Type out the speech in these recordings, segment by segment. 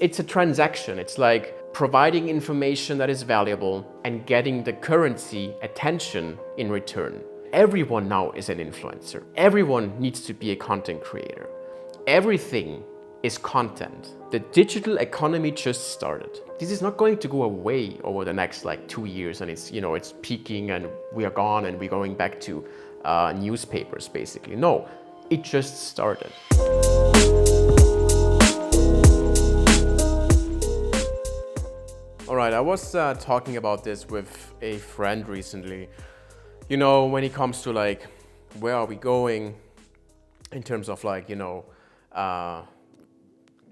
It's a transaction. It's like providing information that is valuable and getting the currency, attention, in return. Everyone now is an influencer. Everyone needs to be a content creator. Everything is content. The digital economy just started. This is not going to go away over the next 2 years, and it's peaking and we are gone and we're going back to newspapers basically. No, it just started. All right, I was talking about this with a friend recently. When it comes to where are we going in terms of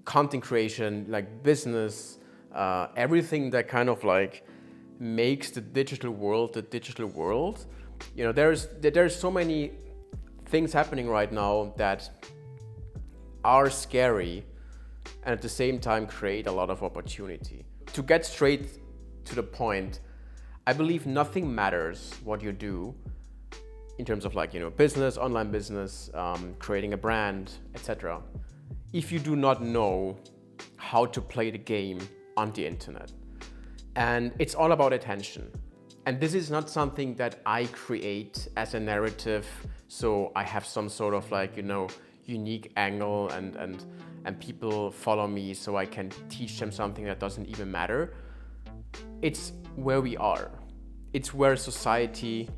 content creation, business, everything that kind of makes the digital world the digital world. There's so many things happening right now that are scary and at the same time create a lot of opportunity. To get straight to the point, I believe nothing matters what you do in terms of business, online business, creating a brand, etc. if you do not know how to play the game on the internet. And it's all about attention. And this is not something that I create as a narrative, so I have some sort of unique angle and people follow me so I can teach them something that doesn't even matter. It's where we are. It's where society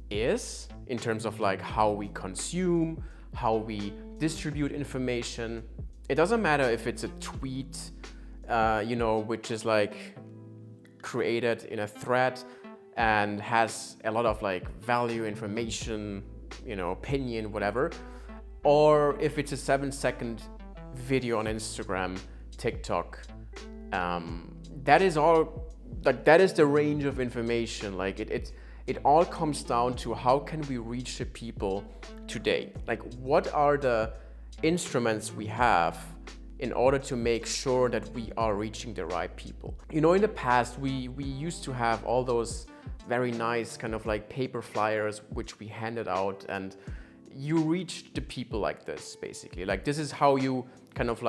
is in terms of how we consume, how we distribute information. It doesn't matter if it's a tweet, which is created in a thread and has a lot of value, information, opinion, whatever, or if it's a 7-second video on Instagram, TikTok. That is all. That is the range of information. It all comes down to how can we reach the people today? What are the instruments we have in order to make sure that we are reaching the right people? In the past, we used to have all those very nice kind of paper flyers which we handed out, and you reached the people like this, basically. This is how you kind of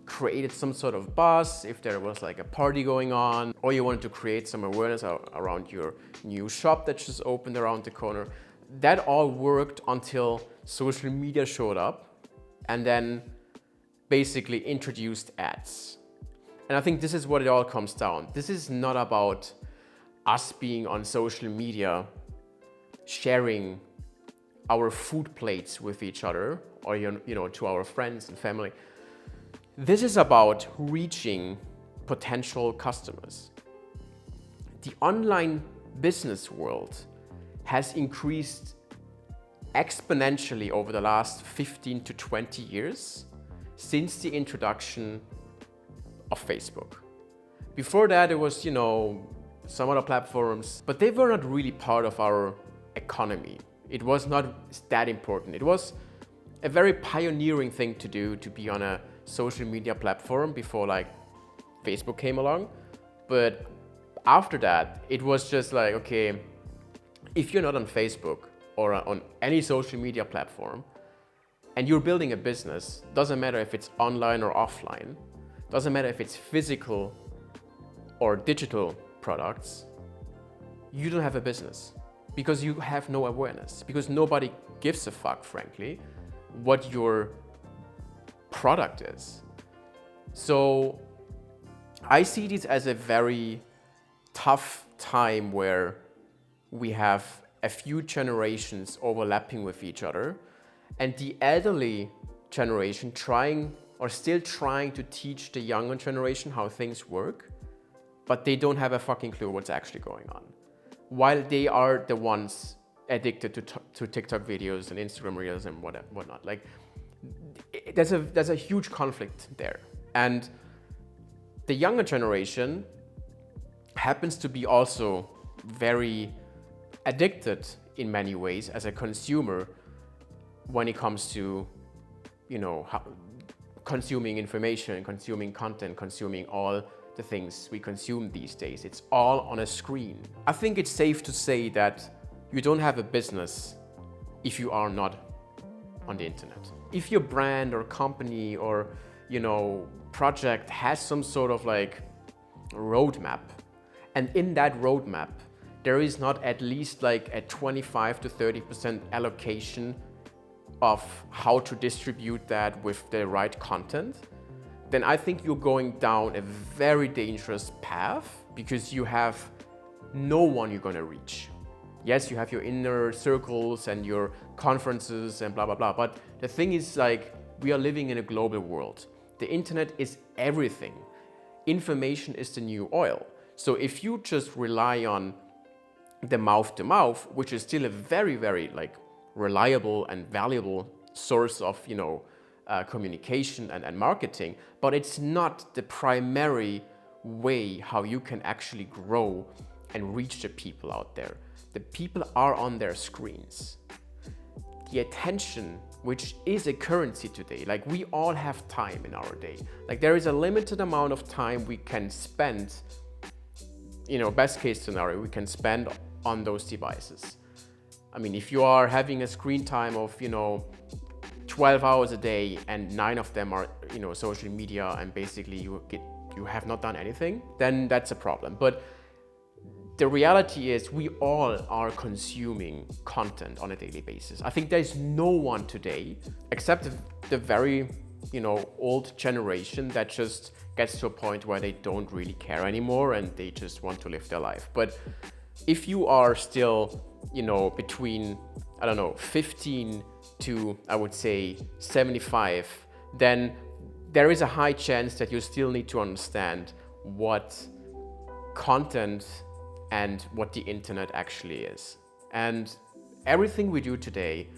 created some sort of buzz if there was a party going on, or you wanted to create some awareness around your new shop that just opened around the corner. That all worked until social media showed up and then basically introduced ads. And I think this is what it all comes down. This is not about us being on social media sharing our food plates with each other or to our friends and family. This is about reaching potential customers. The online business world has increased exponentially over the last 15 to 20 years since the introduction of Facebook. Before that, it was, some other platforms, but they were not really part of our economy. It was not that important. It was a very pioneering thing to do, to be on a social media platform before Facebook came along. But after that, it was just okay, if you're not on Facebook or on any social media platform and you're building a business, doesn't matter if it's online or offline, doesn't matter if it's physical or digital products, you don't have a business because you have no awareness, because nobody gives a fuck, frankly, what your product is. So I see this as a very tough time where we have a few generations overlapping with each other, and the elderly generation still trying to teach the younger generation how things work, but they don't have a fucking clue what's actually going on, while they are the ones addicted to TikTok videos and Instagram reels and whatnot. There's a huge conflict there. And the younger generation happens to be also very addicted in many ways as a consumer when it comes to, consuming information, consuming content, consuming all the things we consume these days. It's all on a screen. I think it's safe to say that you don't have a business if you are not on the internet. If your brand or company or project has some sort of like roadmap, and in that roadmap there is not at least like a 25 to 30% allocation of how to distribute that with the right content, then I think you're going down a very dangerous path, because you have no one you're going to reach. Yes, you have your inner circles and your conferences and blah, blah, blah. But the thing is, like, we are living in a global world. The internet is everything. Information is the new oil. So if you just rely on the mouth to mouth, which is still a very, very like reliable and valuable source of, communication and marketing, but it's not the primary way how you can actually grow and reach the people out there. The people are on their screens. The attention, which is a currency today, like we all have time in our day. Like there is a limited amount of time we can spend, best case scenario, we can spend on those devices. I mean, if you are having a screen time of, 12 hours a day and 9 of them are, social media, and basically you have not done anything, then that's a problem. But the reality is we all are consuming content on a daily basis. I think there's no one today, except the very, old generation, that just gets to a point where they don't really care anymore and they just want to live their life. But if you are still, between, 15 to, I would say, 75, then there is a high chance that you still need to understand what content and what the internet actually is. And everything we do today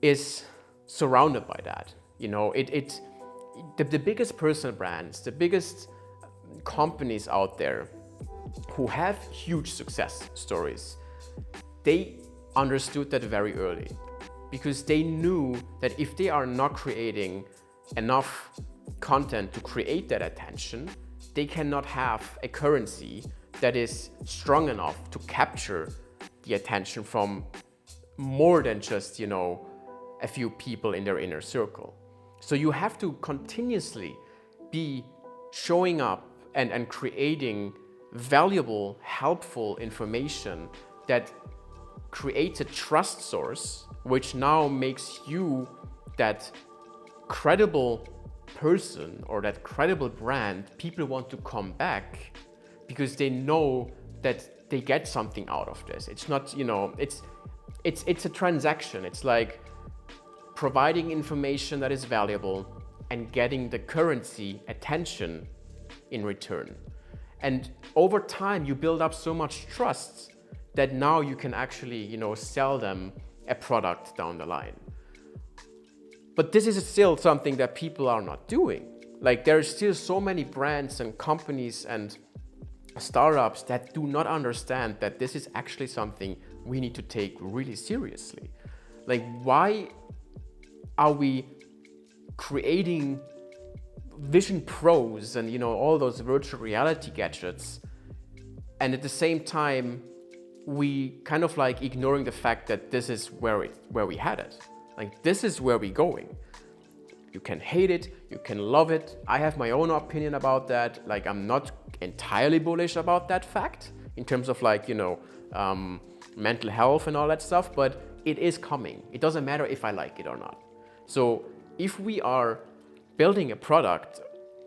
is surrounded by that. The biggest personal brands, the biggest companies out there who have huge success stories, they understood that very early, because they knew that if they are not creating enough content to create that attention, they cannot have a currency that is strong enough to capture the attention from more than just, a few people in their inner circle. So you have to continuously be showing up and creating valuable, helpful information that creates a trust source, which now makes you that credible person or that credible brand. People want to come back because they know that they get something out of this. It's not, it's a transaction. It's like providing information that is valuable and getting the currency attention in return. And over time, you build up so much trust that now you can actually, sell them a product down the line. But this is still something that people are not doing. Like there are still so many brands and companies and startups that do not understand that this is actually something we need to take really seriously. Like, why are we creating Vision Pros and all those virtual reality gadgets, and at the same time we kind of like ignoring the fact that this is where we had it. Like this is where we're going. You can hate it, you can love it. I have my own opinion about that. Like I'm not entirely bullish about that fact in terms of like, mental health and all that stuff, but it is coming. It doesn't matter if I like it or not. So if we are building a product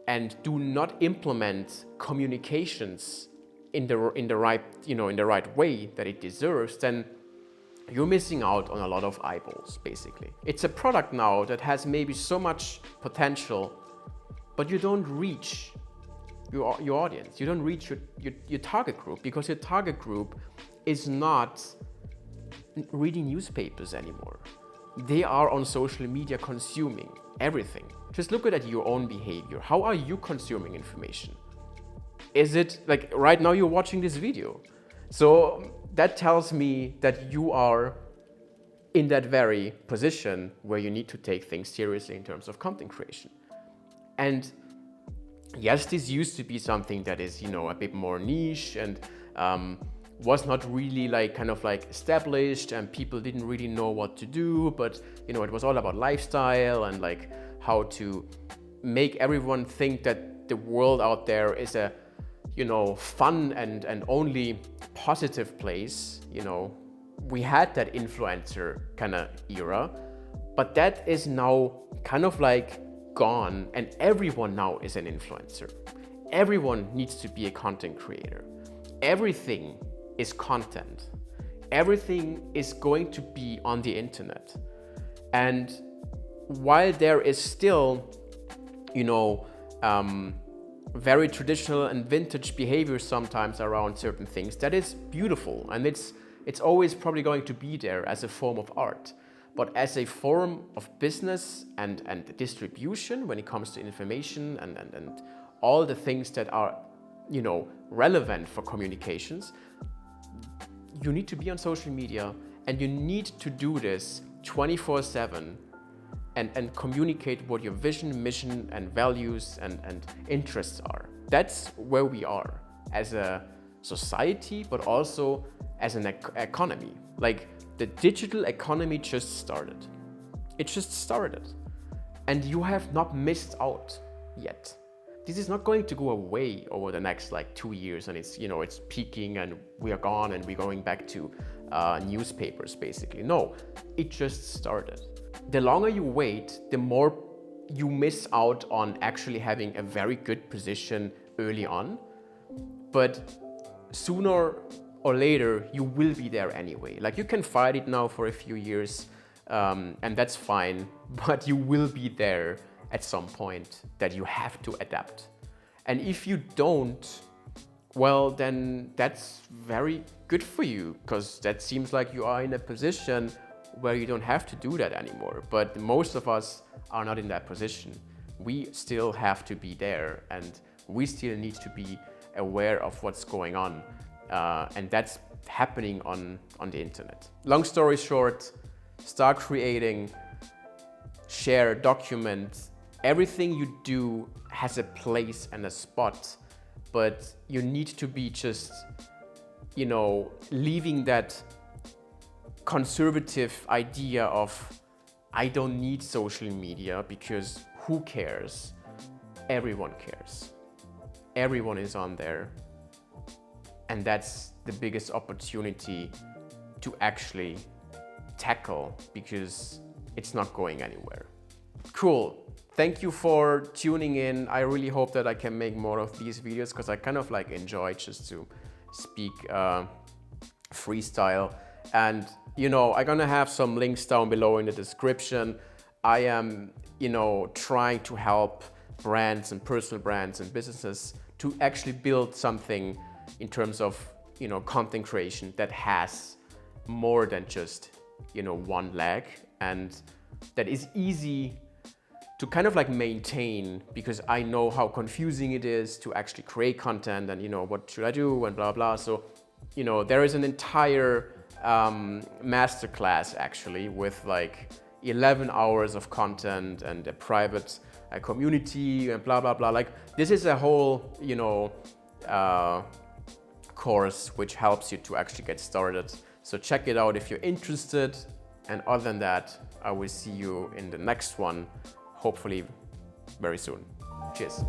and do not implement communications in the right way that it deserves, then you're missing out on a lot of eyeballs, basically. It's a product now that has maybe so much potential, but you don't reach your audience. You don't reach your target group, because your target group is not reading newspapers anymore. They are on social media consuming everything. Just look at your own behavior. How are you consuming information? Is it like right now you're watching this video? So that tells me that you are in that very position where you need to take things seriously in terms of content creation. And yes, this used to be something that is, a bit more niche and was not really kind of established, and people didn't really know what to do, but it was all about lifestyle and like how to make everyone think that the world out there is a, fun and only positive place. We had that influencer kind of era, but that is now kind of like gone, and everyone now is an influencer. Everyone needs to be a content creator. Everything is content. Everything is going to be on the internet. And while there is still, very traditional and vintage behavior sometimes around certain things, that is beautiful, and it's always probably going to be there as a form of art. But as a form of business and distribution, when it comes to information and all the things that are, relevant for communications, you need to be on social media, and you need to do this 24/7 and communicate what your vision, mission, and values and interests are. That's where we are as a society, but also as an economy. Like, the digital economy just started. It just started. And you have not missed out yet. This is not going to go away over the next 2 years, and it's peaking and we are gone and we're going back to newspapers basically. No, it just started. The longer you wait, the more you miss out on actually having a very good position early on. But sooner or later, you will be there anyway. You can fight it now for a few years, and that's fine, but you will be there at some point that you have to adapt. And if you don't, well, then that's very good for you, because that seems like you are in a position where you don't have to do that anymore. But most of us are not in that position. We still have to be there, and we still need to be aware of what's going on. And that's happening on the internet. Long story short, start creating, share, document. Everything you do has a place and a spot, but you need to be just, leaving that conservative idea of, I don't need social media because who cares? Everyone cares. Everyone is on there. And that's the biggest opportunity to actually tackle, because it's not going anywhere. Cool. Thank you for tuning in. I really hope that I can make more of these videos, because I kind of enjoy just to speak freestyle. And I'm gonna have some links down below in the description. I am, trying to help brands and personal brands and businesses to actually build something in terms of, content creation that has more than just, one leg, and that is easy to kind of maintain, because I know how confusing it is to actually create content, and what should I do and blah blah. So there is an entire masterclass actually with 11 hours of content and a private community and blah blah blah. This is a whole course which helps you to actually get started. So check it out if you're interested. And other than that, I will see you in the next one, hopefully very soon. Cheers.